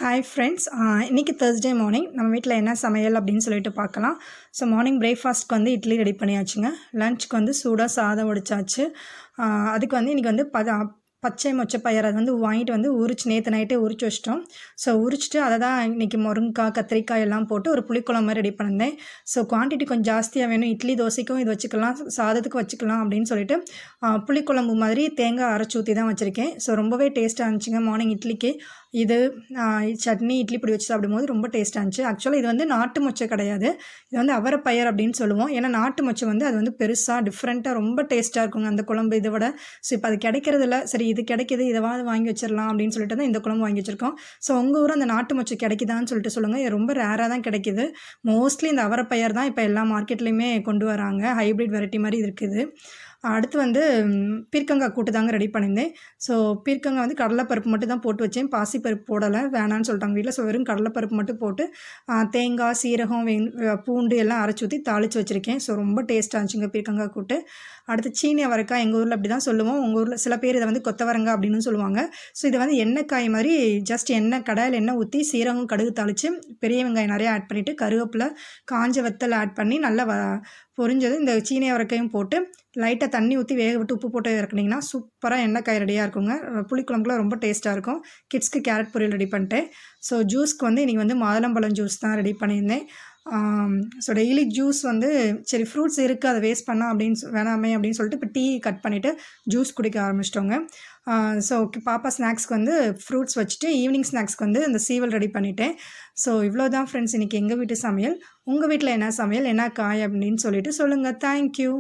Hi friends, இன்றைக்கி Thursday morning நம்ம வீட்டில் என்ன சமையல் அப்படின்னு சொல்லிட்டு பார்க்கலாம். ஸோ மார்னிங் பிரேக்ஃபாஸ்ட்க்கு வந்து இட்லி ரெடி பண்ணியாச்சுங்க. லஞ்சுக்கு வந்து சூடாக சாதம் வடிச்சாச்சு. அதுக்கு வந்து இன்றைக்கி வந்து பச்சை மொச்சப்பயிறு அது வந்து வாங்கிட்டு வந்து நேற்று நைட்டே உரிச்சு வச்சிட்டோம். ஸோ உரிச்சிட்டு அதை தான் இன்றைக்கி முருங்கைக்காய் கத்திரிக்காய் எல்லாம் போட்டு ஒரு புளிக்குழம்பு மாதிரி ரெடி பண்ணியிருந்தேன். ஸோ குவான்டிட்டி கொஞ்சம் ஜாஸ்தியாக வேணும், இட்லி தோசைக்கும் இது வச்சுக்கலாம், சாதத்துக்கு வச்சுக்கலாம் அப்படின்னு சொல்லிட்டு புளிக்குழம்பு மாதிரி தேங்காய் அரைச்சி ஊற்றி தான் வச்சுருக்கேன். ஸோ ரொம்பவே டேஸ்ட்டாக இருந்துச்சுங்க. மார்னிங் இட்லிக்கு இது சட்னி இட்லி பொடி வச்சு சாப்பிடும்போது ரொம்ப டேஸ்ட்டாக இருந்துச்சு. ஆக்சுவலாக இது வந்து நாட்டு மொச்சை கிடையாது, இது வந்து அவரைப்பயிர் அப்படின்னு சொல்லுவோம். ஏன்னா நாட்டு மொச்சை வந்து அது வந்து பெருசாக டிஃப்ரெண்ட்டாக ரொம்ப டேஸ்ட்டாக இருக்குங்க அந்த குழம்பு இதை விட. ஸோ இப்போ அது கிடைக்கிறதில்ல, சரி இது கிடைக்கிது இதைவாது வாங்கி வச்சிடலாம் அப்படின்னு சொல்லிட்டு தான் இந்த குழம்பு வாங்கி வச்சுருக்கோம். ஸோ உங்கள் ஊர் அந்த நாட்டு மொச்சை கிடைக்குதான்னு சொல்லிட்டு சொல்லுங்கள். இது ரொம்ப ரேராக தான் கிடைக்கிது. மோஸ்ட்லி இந்த அவரைப்பயிர் தான் இப்போ எல்லா மார்க்கெட்லேயுமே கொண்டு வராங்க, ஹைப்ரிட் வெரைட்டி மாதிரி இருக்குது. அடுத்து வந்து பீர்க்கங்காய் கூட்டு தாங்க ரெடி பண்ணியிருந்தேன். ஸோ பீர்க்கங்காய் வந்து கடலைப்பருப்பு மட்டும் தான் போட்டு வச்சேன், பாசிப்பருப்பு போடலை, வேணான்னு சொல்லிட்டாங்க வீட்டில். ஸோ வெறும் கடலைப்பருப்பு மட்டும் போட்டு தேங்காய் சீரகம் பூண்டு எல்லாம் அரைச்சி ஊற்றி தாளித்து வச்சுருக்கேன். ஸோ ரொம்ப டேஸ்ட்டாக இருந்துச்சுங்க பீர்க்கங்காய் கூட்டு. அடுத்து சீனி அவரைக்காய், எங்கள் ஊரில் அப்படி தான் சொல்லுவோம், உங்கள் ஊரில் சில பேர் இதை வந்து கொத்தவரங்காய் அப்படின்னு சொல்லுவாங்க. ஸோ இதை வந்து எண்ணெய்க்காய் மாதிரி ஜஸ்ட் கடாயில் எண்ணெய் ஊற்றி சீரகம் கடுகு தாளித்து பெரிய வெங்காயம் நிறையா ஆட் பண்ணிவிட்டு கருவேப்பிலை காஞ்ச வத்தல் ஆட் பண்ணி நல்லா பொரிஞ்சது இந்த சீனி அவரைக்காயும் போட்டு லைட்டாக தண்ணி ஊற்றி வேக விட்டு உப்பு போட்டு இறக்குனிங்கன்னா சூப்பராக எண்ணெய்க்காய் ரெடியாக இருக்குங்க. புளிக்குழம்புக்குலாம் ரொம்ப டேஸ்ட்டாக இருக்கும். கிட்ஸ்க்கு கேரட் பொரியல் ரெடி பண்ணிட்டேன். ஸோ ஜூஸ்க்கு வந்து இன்றைக்கி வந்து மாதுளம்பழம் ஜூஸ் தான் ரெடி பண்ணியிருந்தேன். ஸோ டெய்லி ஜூஸ் வந்து சரி ஃப்ரூட்ஸ் இருக்குது அதை வேஸ்ட் பண்ணால் வேணாமே அப்படின்னு சொல்லிட்டு இப்போ டீ கட் பண்ணிவிட்டு ஜூஸ் குடிக்க ஆரம்பிச்சிட்டோங்க. ஸோ பாப்பா ஸ்நாக்ஸ்க்கு வந்து ஃப்ரூட்ஸ் வச்சுட்டு ஈவினிங் ஸ்நாக்ஸ்க்கு வந்து இந்த சீவல் ரெடி பண்ணிட்டேன். ஸோ இவ்வளோ தான் ஃப்ரெண்ட்ஸ் இன்றைக்கி எங்கள் வீட்டு சமையல். உங்கள் வீட்டில் என்ன சமையல், என்ன காய் அப்படின்னு சொல்லிட்டு சொல்லுங்கள். தேங்க்யூ.